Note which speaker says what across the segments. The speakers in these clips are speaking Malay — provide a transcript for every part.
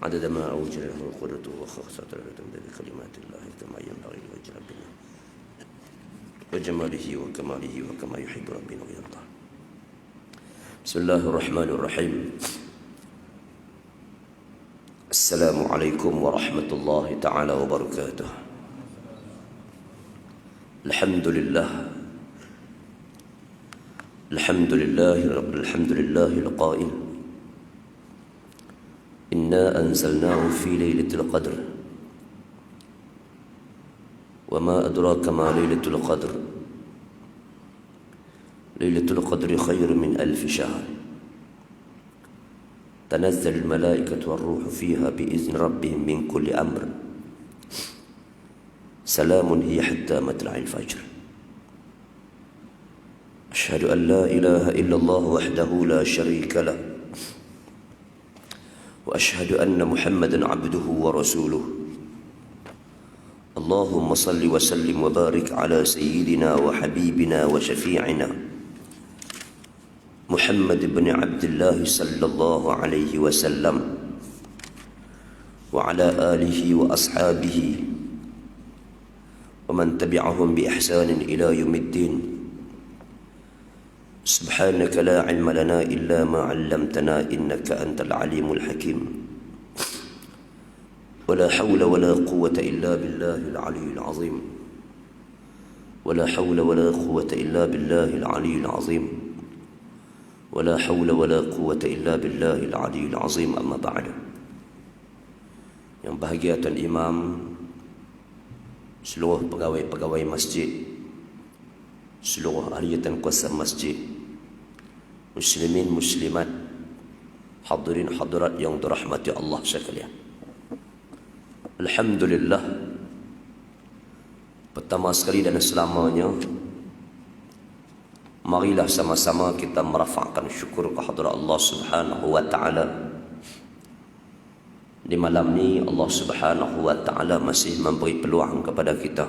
Speaker 1: عدد ما أوجد له قدرته وخصت له بكلمات الله كما ينبغي لوجه ربنا وجماله وكماله وكما يحب ربنا ويرضى. بسم الله الرحمن الرحيم. السلام عليكم ورحمة الله تعالى وبركاته. الحمد لله القائل إنا أنزلناه في ليلة القدر وما أدراك ما ليلة القدر ليلة القدر خير من 1000 شهر تنزل الملائكة والروح فيها بإذن ربهم من كل أمر سلام هي حتى مطلع الفجر. أشهد أن لا إله إلا الله وحده لا شريك له وأشهد أن محمدا عبده ورسوله. اللهم صل وسلم وبارك على سيدنا وحبيبنا وشفيعنا محمد بن عبد الله صلى الله عليه وسلم وعلى آله وأصحابه ومن تبعهم بإحسان إلى يوم الدين. سبحانك لا علم لنا إلا ما علمتنا إنك أنت العليم الحكيم. ولا حول ولا قوة إلا بالله العلي العظيم. ولا حول ولا قوة إلا بالله العلي العظيم. ولا حول ولا قوة إلا بالله العلي العظيم. أما بعد. Yang bahagia Tuan Imam, seluruh pegawai-pegawai masjid, seluruh ahli dan kuasa masjid, muslimin muslimat, hadirin hadirat yang dirahmati Allah sekalian. Alhamdulillah, pertama sekali dan selamanya marilah sama-sama kita merafakkan syukur kehadrat Allah Subhanahu wa taala. Di malam ni Allah Subhanahu wa taala masih memberi peluang kepada kita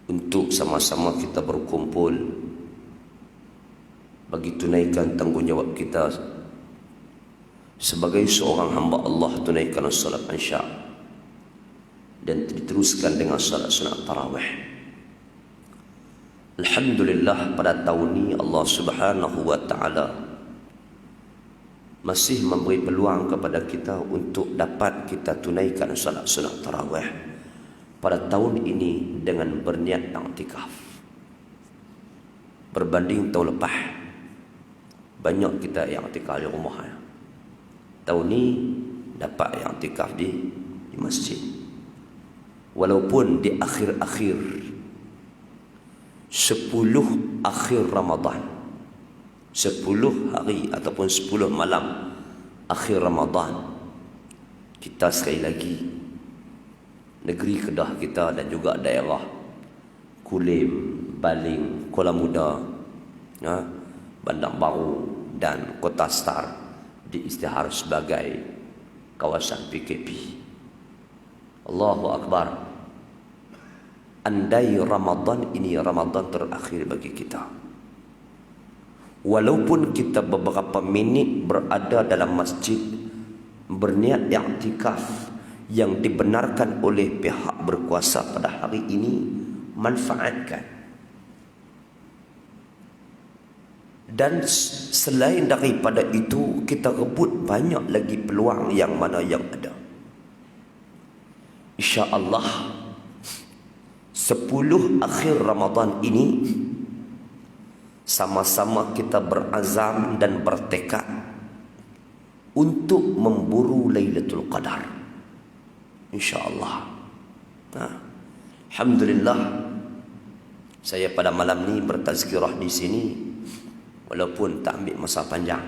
Speaker 1: untuk sama-sama kita berkumpul bagi tunaikan tanggungjawab kita sebagai seorang hamba Allah, tunaikan salat isya dan diteruskan dengan salat sunat tarawih. Alhamdulillah, pada tahun ini Allah Subhanahu wa taala masih memberi peluang kepada kita untuk dapat kita tunaikan salat sunat tarawih pada tahun ini dengan berniat i'tikaf. Berbanding tahun lepas, banyak kita i'tikaf di rumah. Tahun ni dapat i'tikaf di masjid. Walaupun di akhir-akhir 10 akhir Ramadan, 10 hari ataupun 10 malam akhir Ramadan, kita sekali lagi negeri Kedah kita dan juga daerah Kulim, Baling, Kuala Muda, Bandar Baru dan Kota Star diisytihar sebagai kawasan PKP. Allahu Akbar. Andai Ramadan ini Ramadan terakhir bagi kita, walaupun kita beberapa minit berada dalam masjid berniat i'tikaf yang dibenarkan oleh pihak berkuasa pada hari ini, manfaatkan. Dan selain daripada itu, kita rebut banyak lagi peluang yang mana yang ada. InsyaAllah 10 akhir Ramadan ini sama-sama kita berazam dan bertekad untuk memburu Lailatul Qadar, InsyaAllah. Alhamdulillah, saya pada malam ni bertazkirah di sini walaupun tak ambil masa panjang.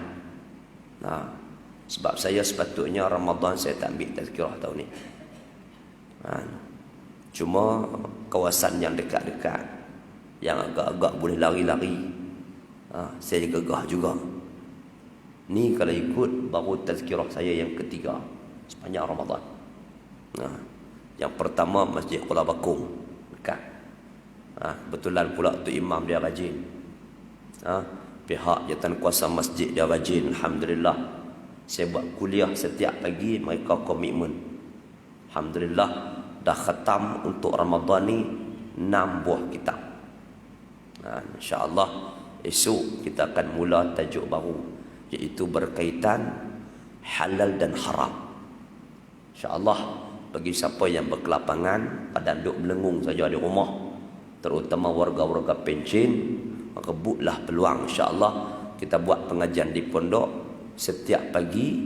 Speaker 1: Sebab saya sepatutnya Ramadan saya tak ambil tazkirah tahun ni. Cuma kawasan yang dekat-dekat, yang agak-agak boleh lari-lari, saya gegah juga. Ni kalau ikut baru tazkirah saya yang ketiga sepanjang Ramadan. Yang pertama Masjid Kuala Bakung dekat. Kebetulan pula tu imam dia rajin. pihak jawatankuasa masjid dia rajin. Alhamdulillah, saya buat kuliah setiap pagi, mereka komitmen. Alhamdulillah, dah khatam untuk Ramadan ni 6 buah kitab. InsyaAllah esok kita akan mula tajuk baru, iaitu berkaitan halal dan haram. InsyaAllah bagi siapa yang berkelapangan pada duduk melengung saja di rumah, terutama warga-warga pencen, rebutlah peluang. InsyaAllah kita buat pengajian di pondok setiap pagi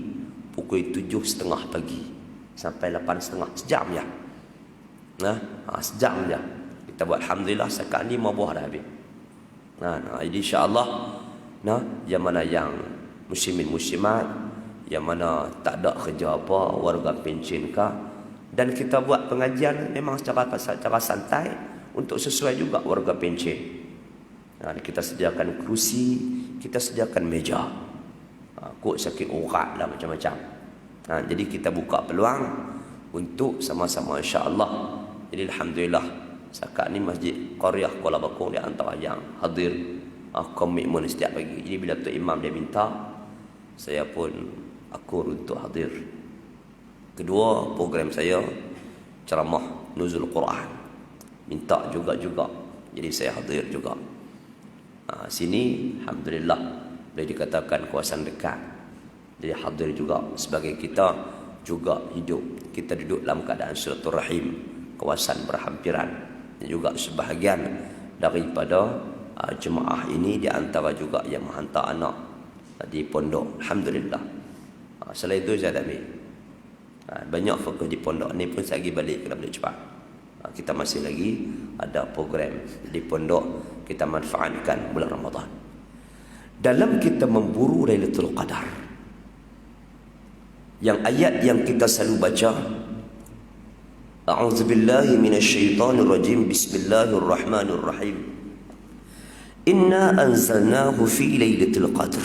Speaker 1: pukul 7.30 pagi sampai 8.30, sejam je. Sejam je kita buat. Alhamdulillah sekarang 5 buah dah habis. Jadi insyaAllah yang mana yang muslimin muslimat, yang mana tak ada kerja apa, warga pencen kah, dan kita buat pengajian memang secara santai untuk sesuai juga warga pencen. Kita sediakan kerusi, kita sediakan meja, kok sakit urat lah macam-macam. Jadi kita buka peluang untuk sama-sama insya-Allah. Jadi alhamdulillah sekarang ni Masjid Qaryah Kuala Bakong di antara yang hadir komitmen setiap pagi. Jadi bila Tok Imam dia minta, saya pun akur untuk hadir. Kedua, program saya ceramah nuzul Quran, minta juga. Jadi saya hadir juga. Sini alhamdulillah boleh dikatakan kawasan dekat. Jadi hadir juga sebagai kita juga hidup. Kita duduk dalam keadaan silaturahim, kawasan berhampiran. Dan juga sebahagian daripada jemaah ini di antara juga yang menghantar anak di pondok. Alhamdulillah. Selain itu saya tak ambil. Banyak fokus di pondok ni pun saya pergi balik kena boleh cepat. Kita masih lagi ada program di pondok, kita manfaatkan bulan Ramadan. Dalam kita memburu Lailatul Qadar, yang ayat yang kita selalu baca, A'udzubillahi minasyaitonir rajim, Bismillahirrahmanirrahim. Inna anzalnahu fi Lailatul Qadr.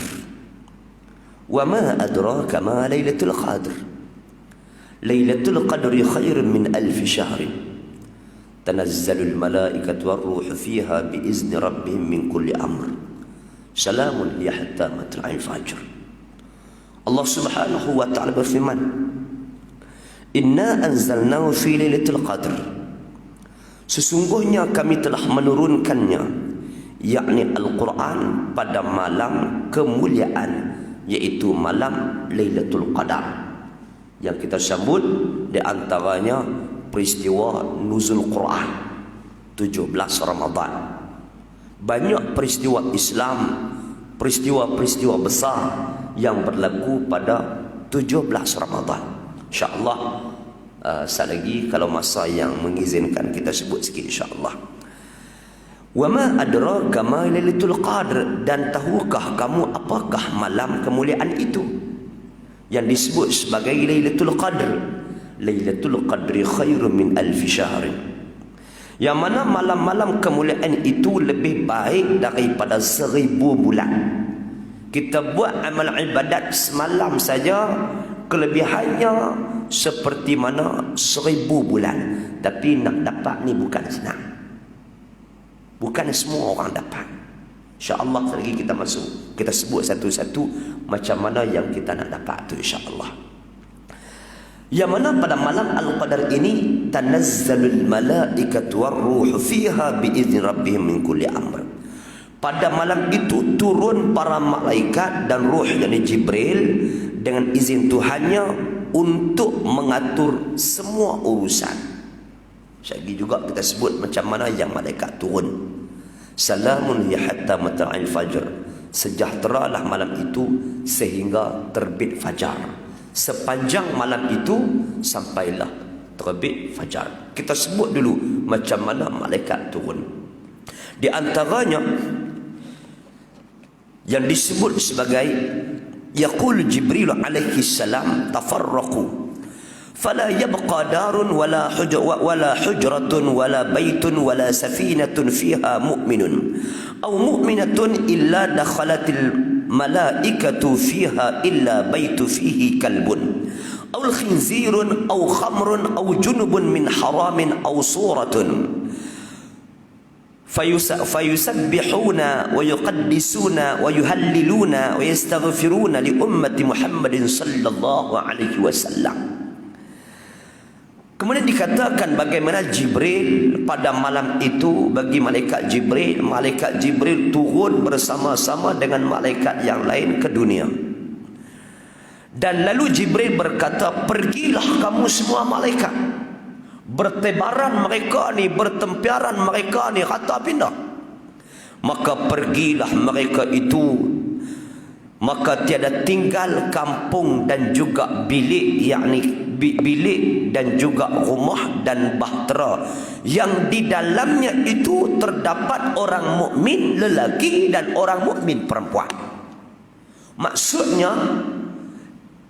Speaker 1: Wa ma adraka ma Lailatul Qadr. Lailatul Qadri khairun min alf syahrin. Tanazzalul malaikatu war-ruhu fiha biizni rabbihim min kulli amr. Salamun hiya hatta matla'il fajr. Allah Subhanahu wa ta'ala berfirman, Inna anzalnahu fi Lailatul Qadr. Sesungguhnya kami telah menurunkannya, yakni Al-Quran, pada malam kemuliaan, yaitu malam Lailatul Qadar. Yang kita sambut di antaranya peristiwa nuzul Quran 17 Ramadan. Banyak peristiwa Islam, peristiwa-peristiwa besar yang berlaku pada 17 Ramadan. InsyaAllah sekali lagi kalau masa yang mengizinkan kita sebut sikit insyaAllah. Wa ma adraka ma Lailatul Qadr. Dan tahukah kamu apakah malam kemuliaan itu yang disebut sebagai Lailatul Qadr? Lailatul Qadri khairun min alfi syahrin. Yang mana malam-malam kemuliaan itu lebih baik daripada 1000 bulan. Kita buat amal ibadat semalam saja kelebihannya seperti mana 1000 bulan. Tapi nak dapat ni bukan senang. Bukan semua orang dapat. InsyaAllah lagi kita masuk, kita sebut satu-satu macam mana yang kita nak dapat tu insyaAllah. Yang mana pada malam Al-Qadar ini, tanazzalul malaikatu war-ruhu fiha biizni rabbihim min kulli amr. Pada malam itu turun para malaikat dan ruh, yakni Jibril, dengan izin Tuhannya untuk mengatur semua urusan. Lagi juga kita sebut macam mana yang malaikat turun. Salamun hiya hatta matla'il fajr. Sejahteralah malam itu sehingga terbit fajar. Sepanjang malam itu sampailah terbit fajar. Kita sebut dulu macam mana malaikat turun. Di antaranya yang disebut sebagai yaqul Jibril alaihi salam, tafarraqu fala yabqa darun wala hujratun wala baitun wala safinatun fiha mu'minun aw mu'minatun illa dakhalatil malaikatu fiha illa baitu fihi kalbun aw khinzirun aw khamrun aw junubun min haramin aw suratun fayusabbihuna wa yuqaddisuna wa yuhalliluna wa yastaghfiruna li ummati Muhammadin sallallahu alaihi wasallam. Kemudian dikatakan bagaimana Jibril pada malam itu, bagi malaikat Jibril turun bersama-sama dengan malaikat yang lain ke dunia. Dan lalu Jibril berkata, pergilah kamu semua malaikat, bertebaran mereka ni, bertempiaran mereka ni, kata pindah. Maka pergilah mereka itu, maka tiada tinggal kampung dan juga bilik, yakni bilik dan juga rumah dan bahtera yang di dalamnya itu terdapat orang mukmin lelaki dan orang mukmin perempuan. Maksudnya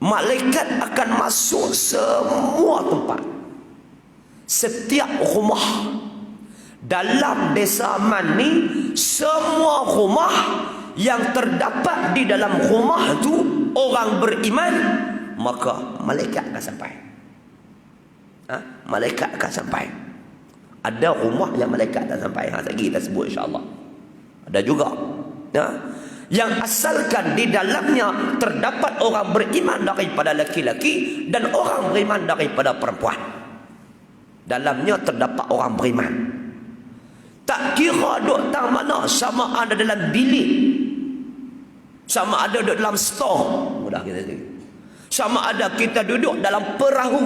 Speaker 1: malaikat akan masuk semua tempat, setiap rumah dalam desa Aman ni, semua rumah yang terdapat di dalam rumah itu orang beriman, maka malaikat akan sampai. Malaikat akan sampai. Ada rumah yang malaikat tak sampai, lagi kita sebut insya-Allah. Ada juga yang asalkan di dalamnya terdapat orang beriman daripada laki-laki dan orang beriman daripada perempuan. Dalamnya terdapat orang beriman. Tak kira duduk tang mana, sama ada dalam bilik, sama ada duduk dalam store, mudah kita sendiri, sama ada kita duduk dalam perahu,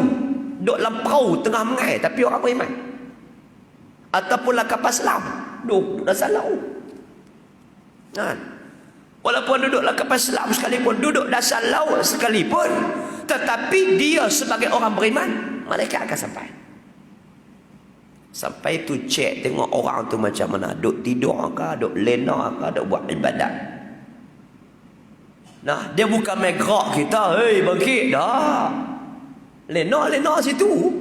Speaker 1: duduk dalam perahu tengah mengai, tapi orang beriman, ataupun lah kapal selam, duduk dalam laut. Walaupun duduk dalam kapal selam sekalipun, duduk dalam laut sekalipun, tetapi dia sebagai orang beriman, malaikat akan sampai. Sampai tu cek tengok orang tu macam mana, duk tidur ke, duk lena ke, duk buat ibadat. Nah, dia bukan main gerak kita, hei bangkit dah. Lena situ.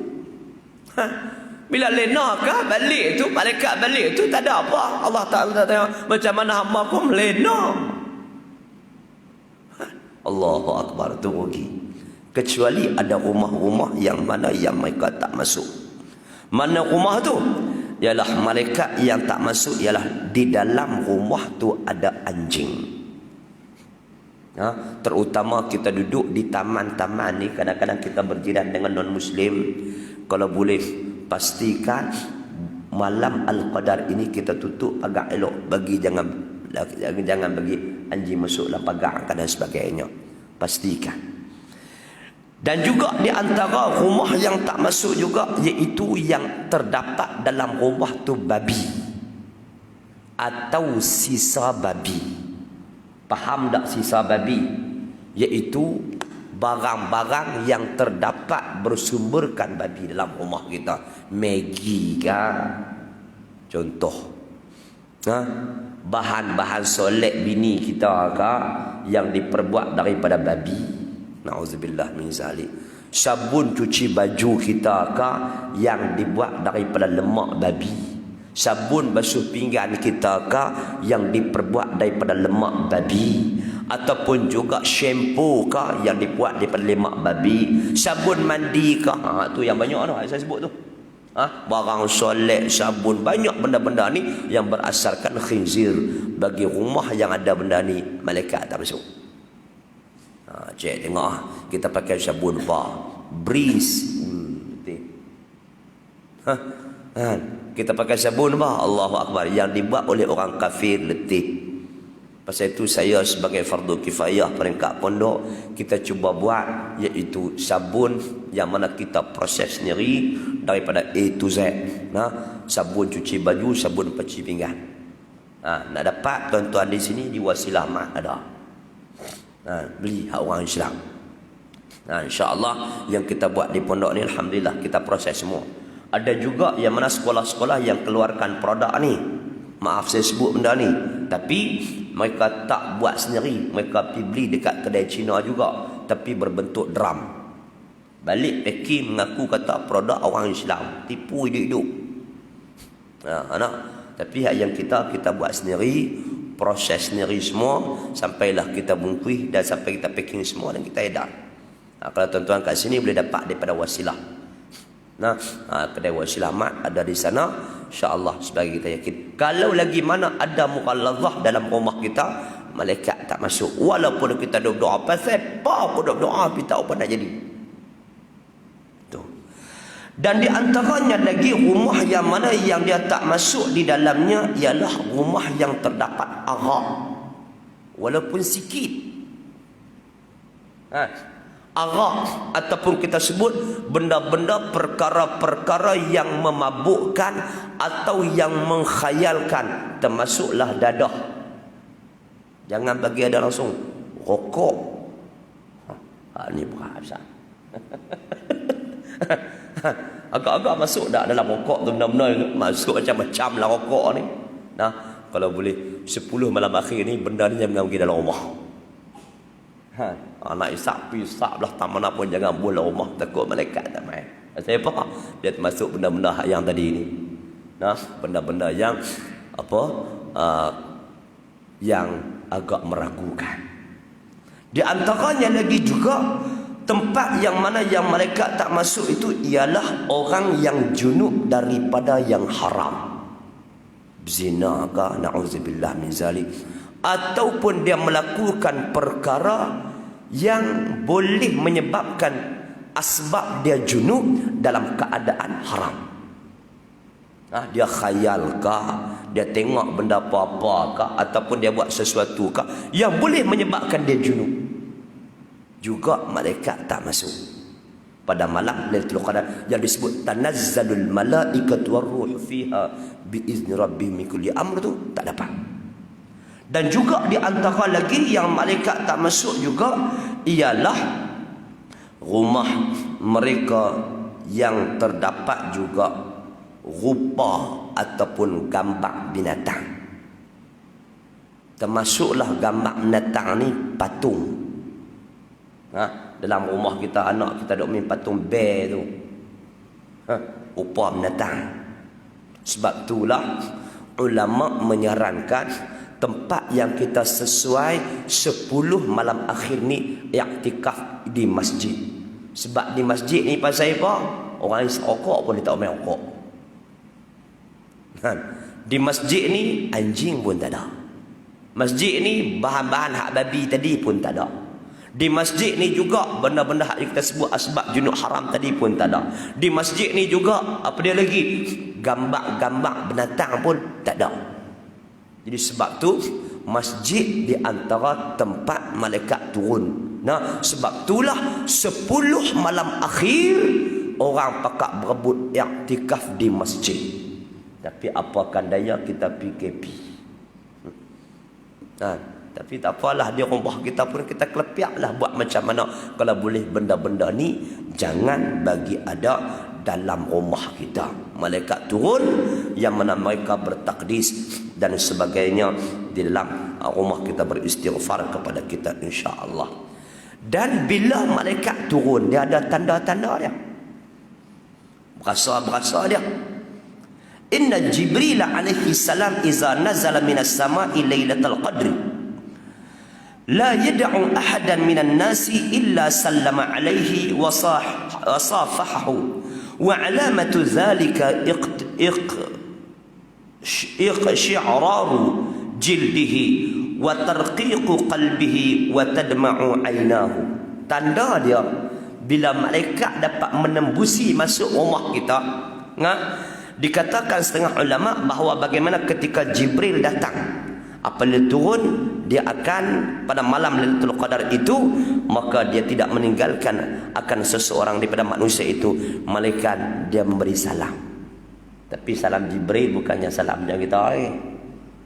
Speaker 1: Bila lena ke balik tu, malaikat balik tu tak ada apa. Allah Taala tengok macam mana hamba-Kum lena. Allahu akbar, tu rugi. Kecuali ada rumah-rumah yang mana yang mereka tak masuk. Mana rumah tu? Ialah malaikat yang tak masuk, ialah di dalam rumah tu ada anjing. Terutama kita duduk di taman-taman ni, kadang-kadang kita berjiran dengan non-muslim. Kalau boleh pastikan malam Al-Qadar ini kita tutup agak elok, bagi jangan bagi anjing masuk lah, pagar dan sebagainya. Pastikan. Dan juga di antara rumah yang tak masuk juga, iaitu yang terdapat dalam rumah tu babi atau sisa babi. Faham tak sisa babi? Iaitu barang-barang yang terdapat bersumberkan babi dalam rumah kita. Maggi kan, contoh. Bahan-bahan solek bini kita kan, yang diperbuat daripada babi. Na'udzubillah min zalik. Sabun cuci baju kita kah yang dibuat daripada lemak babi. Sabun basuh pinggan kita kah yang diperbuat daripada lemak babi. Ataupun juga shampoo kah yang dibuat daripada lemak babi. Sabun mandi kah, tu yang banyak tu saya sebut tu. Barang solek, sabun, banyak benda-benda ni yang berasaskan khinzir. Bagi rumah yang ada benda ni, malaikat tak masuk. Cek tengok kita pakai sabun apa? Breeze. Kita pakai sabun apa? Allahu akbar, yang dibuat oleh orang kafir letih. Pasal itu saya sebagai fardu kifayah peringkat pondok, kita cuba buat, iaitu sabun yang mana kita proses sendiri daripada A to Z. Sabun cuci baju, sabun pencuci pinggan. Nak dapat tuan-tuan di sini di Wasilah Mat ada. Beli hak orang Islam. InsyaAllah yang kita buat di pondok ni, alhamdulillah kita proses semua. Ada juga yang mana sekolah-sekolah yang keluarkan produk ni, maaf saya sebut benda ni, tapi mereka tak buat sendiri, mereka pergi beli dekat kedai Cina juga, tapi berbentuk drum. Balik packing mengaku kata produk orang Islam, tipu hidup-hidup. Tapi yang kita buat sendiri, proses sendiri semua, sampailah kita bungkus dan sampai kita packing semua dan kita edar. Kalau tuan-tuan kat sini boleh dapat daripada Wasilah. Kedai Wasilah Mat ada di sana, insya-Allah sebagai kita yakin. Kalau lagi mana ada mughallazah dalam rumah kita, malaikat tak masuk. Walaupun kita doa pasal apa pun doa kita apa nak jadi. Tu. Dan di antaranya lagi rumah yang mana yang dia tak masuk di dalamnya ialah rumah yang terdapat arak. Walaupun sikit. Arak ataupun kita sebut benda-benda perkara-perkara yang memabukkan atau yang mengkhayalkan, termasuklah dadah. Jangan bagi ada langsung rokok. Ni berat besar. Agak-agak masuk dah dalam rokok tu, benar-benar masuk macam-macam lah rokok ni. Nah, kalau boleh 10 malam akhir ni benda ni jangan pergi dalam rumah. Nak isap belah tak mana pun jangan bola rumah, takut malaikat tak main. Saya apa? Dia termasuk benda-benda yang tadi ni. Nah, benda-benda yang apa? Yang agak meragukan. Di antaranya lagi juga tempat yang mana yang malaikat tak masuk itu ialah orang yang junub daripada yang haram. Zina ke, na'udzubillah min zalik, ataupun dia melakukan perkara yang boleh menyebabkan asbab dia junub dalam keadaan haram. Dia khayalkah, dia tengok benda apa-apakah, ataupun dia buat sesuatu kah yang boleh menyebabkan dia junub, juga malaikat tak masuk pada malam Lailatul Qadar yang disebut tanazzalul malaikatu warruh fiha biizni rabbihim min kulli amr, tu tak dapat. Dan juga di antara lagi yang malaikat tak masuk juga ialah rumah mereka yang terdapat juga rupa ataupun gambar binatang. Termasuklah gambar binatang ni patung. Dalam rumah kita anak kita duk main patung bear tu. Rupa binatang. Sebab itulah ulama menyarankan tempat yang kita sesuai 10 malam akhir ni iktikaf di masjid. Sebab di masjid ni pasal apa? Orang yang rokok pun dia tak main rokok. Di masjid ni anjing pun tak ada. Masjid ni bahan-bahan hak babi tadi pun tak ada. Di masjid ni juga benda-benda hak kita sebut asbab junub haram tadi pun tak ada. Di masjid ni juga apa dia lagi? Gambar-gambar binatang pun tak ada. Jadi sebab tu masjid di antara tempat malaikat turun. Nah, sebab itulah 10 malam akhir orang pakak berebut iktikaf di masjid. Tapi apakan daya kita PKP. Tapi tak apalah, di rumah kita pun kita kelepiaklah buat macam mana. Kalau boleh benda-benda ni jangan bagi ada dalam rumah kita. Malaikat turun yang mana mereka bertakdis dan sebagainya di dalam rumah kita, beristighfar kepada kita insya-Allah. Dan bila malaikat turun dia ada tanda-tanda dia. Berasa dia. Inna Jibril alaihi salam iza nazala minas sama'i lailatul qadri la yad'u ahadan minan nasi illa sallama alaihi wa safahahu wa alamatu dhalika iqshi'raru jildihi wa tarqiqu qalbihi wa tadma'u aynahu. Tanda dia bila malaikat dapat menembusi masuk rumah kita. Dikatakan setengah ulama bahawa bagaimana ketika Jibril datang, apabila turun dia akan pada malam Lailatul Qadar itu, maka dia tidak meninggalkan akan seseorang daripada manusia itu, malaikat dia memberi salam. Tapi salam Jibril bukannya salam yang kita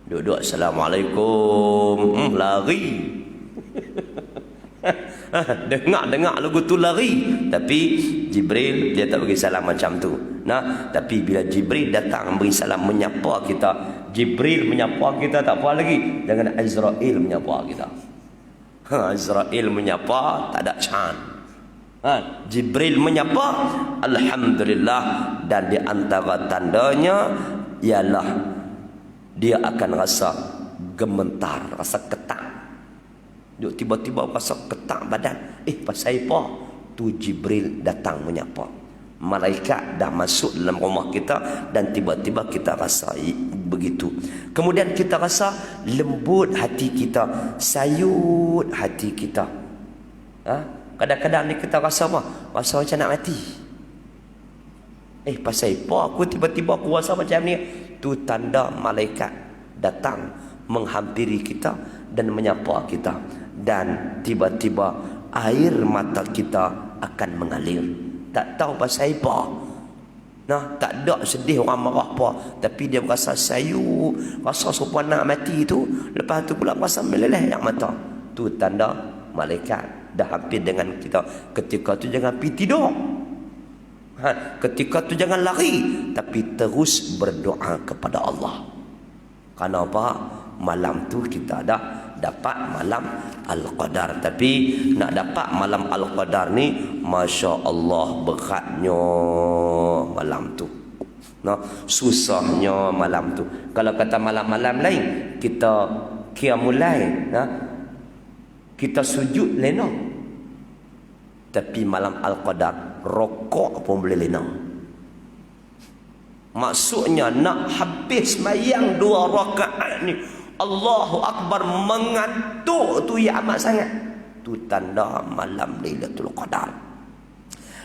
Speaker 1: duduk assalamualaikum lari. Dengar lagu tu lari. Tapi Jibril dia tak bagi salam macam tu. Tapi bila Jibril datang beri salam menyapa kita, Jibril menyapa kita tak apa lagi. Jangan Azrail menyapa kita. Azrail menyapa tak ada can. Jibril menyapa alhamdulillah. Dan di antara tandanya ialah dia akan rasa gemetar, rasa ketak. Dia tiba-tiba rasa ketak badan. Pasal apa? Tu Jibril datang menyapa. Malaikat dah masuk dalam rumah kita dan tiba-tiba kita rasa begitu. Kemudian kita rasa lembut hati kita, sayut hati kita. Kadang-kadang ni kita rasa apa? Rasa macam nak mati. Pasal apa aku tiba-tiba aku rasa macam ni? Tu tanda malaikat datang menghampiri kita dan menyapa kita, dan tiba-tiba air mata kita akan mengalir. Tak tahu pasal apa. Tak ada sedih orang marah apa, tapi dia berasa sayu, rasa serupa nak mati tu. Lepas tu pula rasa meleleh air mata. Tu tanda malaikat dah hampir dengan kita. Ketika tu jangan pergi tidur. Ketika tu jangan lari, tapi terus berdoa kepada Allah. Kenapa? Malam tu kita dah dapat malam Al-Qadar. Tapi nak dapat malam Al-Qadar ni, Masya Allah beratnya malam tu. Susahnya malam tu. Kalau kata malam-malam lain, kita qiyamul lail, kita sujud lena. Tapi malam Al-Qadar, rokok pun boleh lena. Maksudnya nak habis mayang 2 rakaat ni, Allahu Akbar, mengantuk tu ya amat sangat. Tu tanda malam Lailatul Qadar.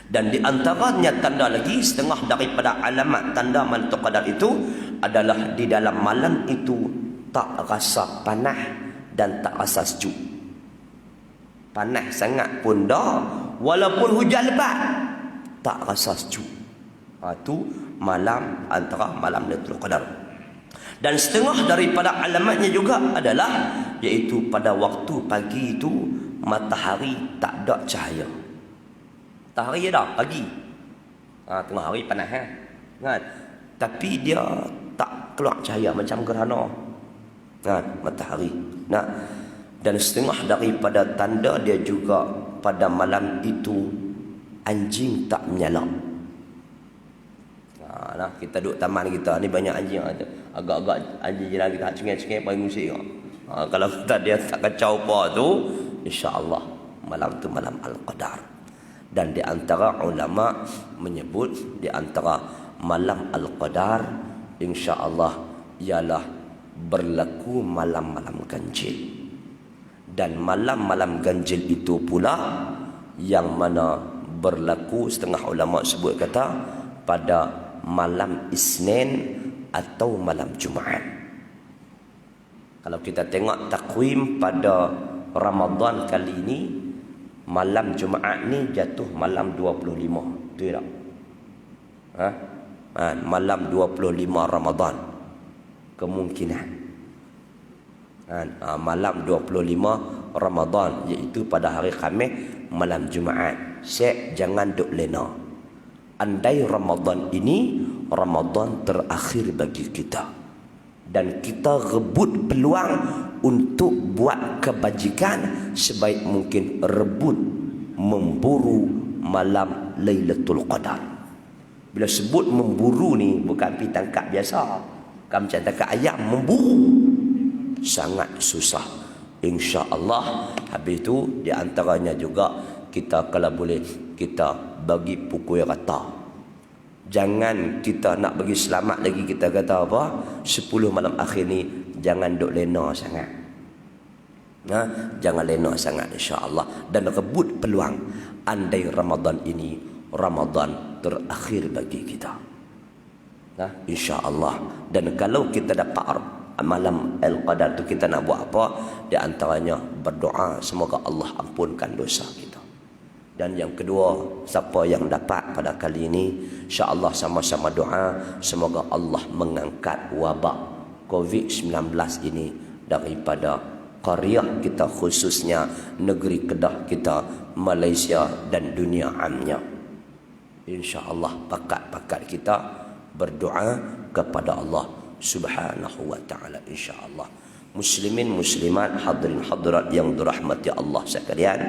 Speaker 1: Dan di antaranya tanda lagi, setengah daripada alamat tanda Lailatul Qadar itu adalah di dalam malam itu tak rasa panas dan tak rasa sejuk. Panas sangat pun dah, walaupun hujan lebat, tak rasa sejuk. Itu malam, antara malam Lailatul Qadar. Dan setengah daripada alamatnya juga adalah, iaitu pada waktu pagi itu matahari tak ada cahaya. Matahari ada pagi, tengah hari panas kan? Tapi dia tak keluar cahaya macam gerhana matahari. Dan setengah daripada tanda dia juga pada malam itu anjing tak menyala. Kita duduk taman kita ni banyak anjing, agak-agak anjing jiran kita cengai-cengai pagi musik. Kalau kita dia tak kacau apa tu, insya-Allah malam tu malam Al-Qadar. Dan di antara ulama menyebut di antara malam Al-Qadar insya-Allah ialah berlaku malam-malam ganjil. Dan malam-malam ganjil itu pula yang mana berlaku, setengah ulama sebut kata pada malam Isnin atau malam Jumaat. Kalau kita tengok takwim pada Ramadan kali ini, malam Jumaat ni jatuh malam 25. Betul tak? Malam 25 Ramadan kemungkinan. Malam 25 Ramadan, iaitu pada hari Khamis, malam Jumaat. Syekh jangan duk lena. Andai Ramadan ini Ramadan terakhir bagi kita, dan kita rebut peluang untuk buat kebajikan sebaik mungkin, rebut memburu malam Lailatul Qadar. Bila sebut memburu ni bukan pergi tangkap biasa, kan macam tangkap ayam, memburu sangat susah. Insya-Allah. Habis itu di antaranya juga kita kalau boleh kita bagi pukul rata. Jangan kita nak bagi selamat lagi, kita kata apa, 10 malam akhir ni jangan duk lena sangat. Jangan lena sangat insya-Allah, dan rebut peluang andai Ramadan ini Ramadan terakhir bagi kita. Insya-Allah. Dan kalau kita dapat malam Al-Qadar tu, kita nak buat apa? Di antaranya berdoa semoga Allah ampunkan dosa kita. Dan yang kedua, siapa yang dapat pada kali ini, insya-Allah sama-sama doa semoga Allah mengangkat wabak COVID-19 ini daripada qaryah kita, khususnya negeri Kedah kita, Malaysia dan dunia amnya. Insya-Allah pakat-pakat kita berdoa kepada Allah Subhanahu wa taala, insya-Allah. Muslimin muslimat, hadirin hadirat yang dirahmati Allah sekalian.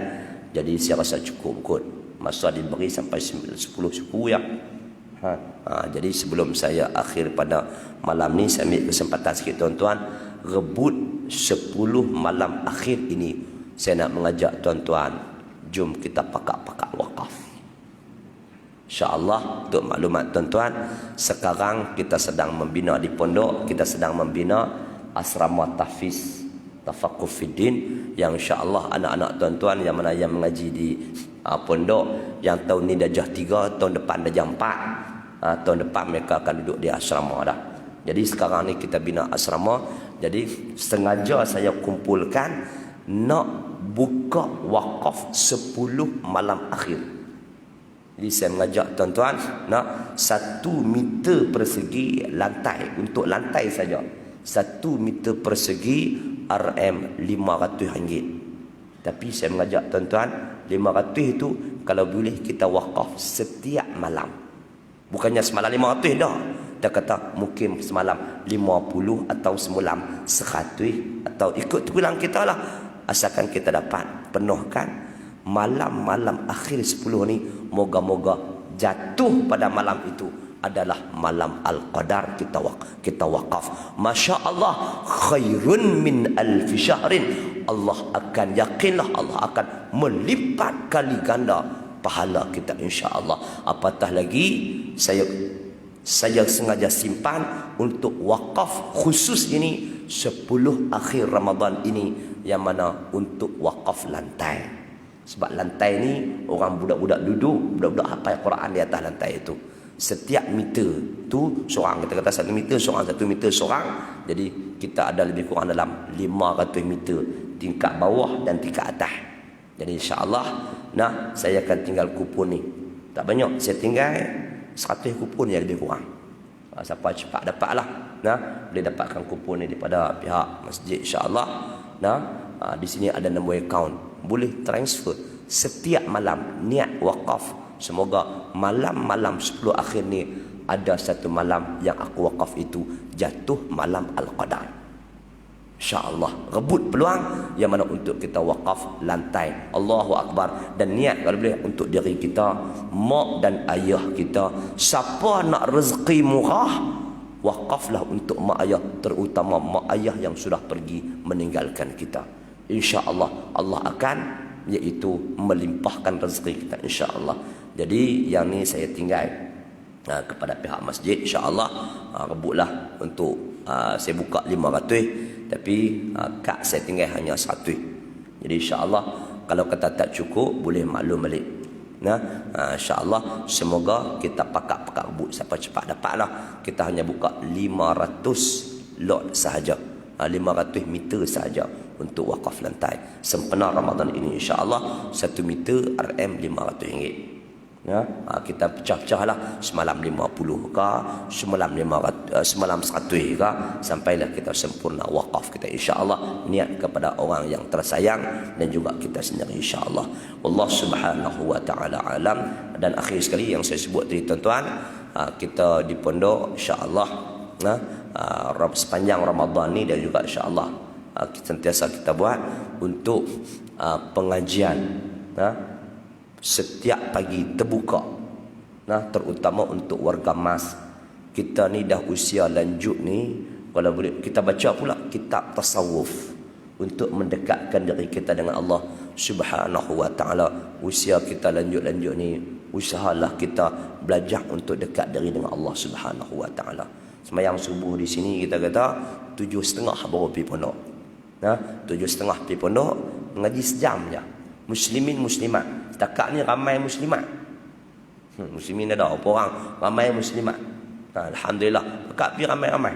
Speaker 1: Jadi saya rasa cukup kot. Masa diberi sampai 10 suku ya. Jadi sebelum saya akhir pada malam ni, saya ambil kesempatan sikit tuan-tuan, rebut 10 malam akhir ini. Saya nak mengajak tuan-tuan, jom kita pakak-pakak wakaf. InsyaAllah, untuk maklumat tuan-tuan, sekarang kita sedang membina di pondok, kita sedang membina asrama tahfiz Tafaqquh Fiddin, yang insyaAllah anak-anak tuan-tuan yang mana yang mengaji di pondok yang tahun ni darjah 3, tahun depan darjah 4, tahun depan mereka akan duduk di asrama dah. Jadi sekarang ni kita bina asrama. Jadi sengaja saya kumpulkan nak buka wakaf 10 malam akhir. Jadi saya mengajak tuan-tuan nak 1 meter persegi lantai, untuk lantai saja 1 meter persegi RM500. Tapi saya mengajak tuan-tuan, 500 itu kalau boleh kita wakaf setiap malam. Bukannya semalam 500 dah. Dia kata mungkin semalam 50 atau semalam 100 atau ikut tulang kita lah. Asalkan kita dapat penuhkan malam-malam akhir 10 ni, moga-moga jatuh pada malam itu adalah malam Al-Qadar, kita wakaf. Masya Allah, khairun min alfi syahrin. Allah akan, yakinlah Allah akan melipat kali ganda pahala kita insya-Allah. Apatah lagi saya sengaja simpan untuk wakaf khusus ini 10 akhir Ramadan ini, yang mana untuk wakaf lantai. Sebab lantai ni orang budak-budak duduk, budak-budak hafal Quran di atas lantai itu. Setiap meter tu seorang, kita kata 1 meter seorang, 1 meter seorang. Jadi kita ada lebih kurang dalam 500 meter tingkat bawah dan tingkat atas. Jadi insya-Allah saya akan tinggal kupon ni. Tak banyak, saya tinggal 100 kupon yang lebih kurang. Siapa cepat dapatlah. Boleh dapatkan kupon ni daripada pihak masjid insya-Allah. Di sini ada nombor akaun, boleh transfer setiap malam niat wakaf. Semoga malam-malam 10 akhir ni ada satu malam yang aku wakaf itu jatuh malam Al-Qadar. InsyaAllah rebut peluang yang mana untuk kita wakaf lantai. Allahu Akbar. Dan niat kalau boleh untuk diri kita, mak dan ayah kita. Siapa nak rezeki murah, wakaflah untuk mak ayah, terutama mak ayah yang sudah pergi meninggalkan kita. InsyaAllah Allah akan iaitu melimpahkan rezeki kita insya-Allah. Jadi yang ni saya tinggal kepada pihak masjid insya-Allah, rebutlah untuk saya buka 500, tapi kad saya tinggal hanya 100. Jadi insya-Allah kalau kata tak cukup boleh maklum balik. Insya-Allah semoga kita pakat rebut siapa cepat dapatlah. Kita hanya buka 500 lot sahaja, 500 meter sahaja untuk wakaf lantai sempena Ramadan ini insya-Allah. 1 meter RM500. Kita pecah-pecah lah, semalam 50 ke, semalam 100 ke, sampailah kita sempurna wakaf kita insya-Allah. Niat kepada orang yang tersayang dan juga kita sendiri insya-Allah. Allah Subhanahu wa taala alam. Dan akhir sekali yang saya sebut tadi tuan-tuan, kita di pondok insya-Allah sepanjang Ramadan ni, dan juga insya-Allah sentiasa kita buat untuk pengajian setiap pagi terbuka, terutama untuk warga Mas. Kita ni dah usia lanjut ni, kalau boleh kita baca pula kitab tasawuf untuk mendekatkan diri kita dengan Allah Subhanahu wa taala. Usia kita lanjut-lanjut ni, usahalah kita belajar untuk dekat diri dengan Allah Subhanahu wa taala. Semayang subuh di sini kita kata 7.30 baru pergi pondok. 7.30 pergi pondok, mengaji sejam je. Muslimin muslimat. Setakat ni ramai muslimat. Muslimin ada berapa orang? Ramai muslimat. Alhamdulillah. Dekat pergi ramai-ramai.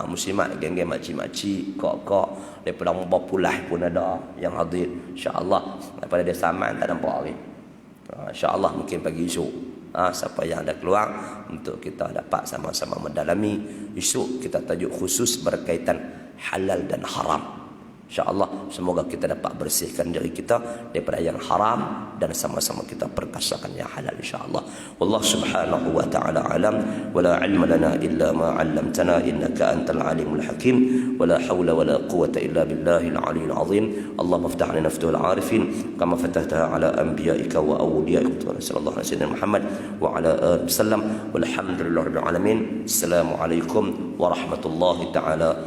Speaker 1: Muslimat, geng-geng makcik-makcik, kak-kak, daripada Pulah pun ada yang hadir. InsyaAllah. Daripada Desa Aman tak nampak hari. InsyaAllah mungkin pagi esok. Siapa yang ada keluar untuk kita dapat sama-sama mendalami. Esok kita tajuk khusus berkaitan halal dan haram. InsyaAllah semoga kita dapat bersihkan diri kita daripada yang haram dan sama-sama kita perkasakan yang halal insyaAllah. Wallahu subhanahu wa ta'ala alam. Wala ilma lana illa ma 'allamtana innaka antal alimul hakim. Wala hawla wala quwata illa billahil aliyyil azim. Allahumma iftah lana futuhal arifin kama fatahtaha ala anbiya'ika wa awliyaika sallallahu alaihi wasallam Muhammad wa ala alihi wasallam. Walhamdulillahirabbil alamin. Assalamualaikum warahmatullahi taala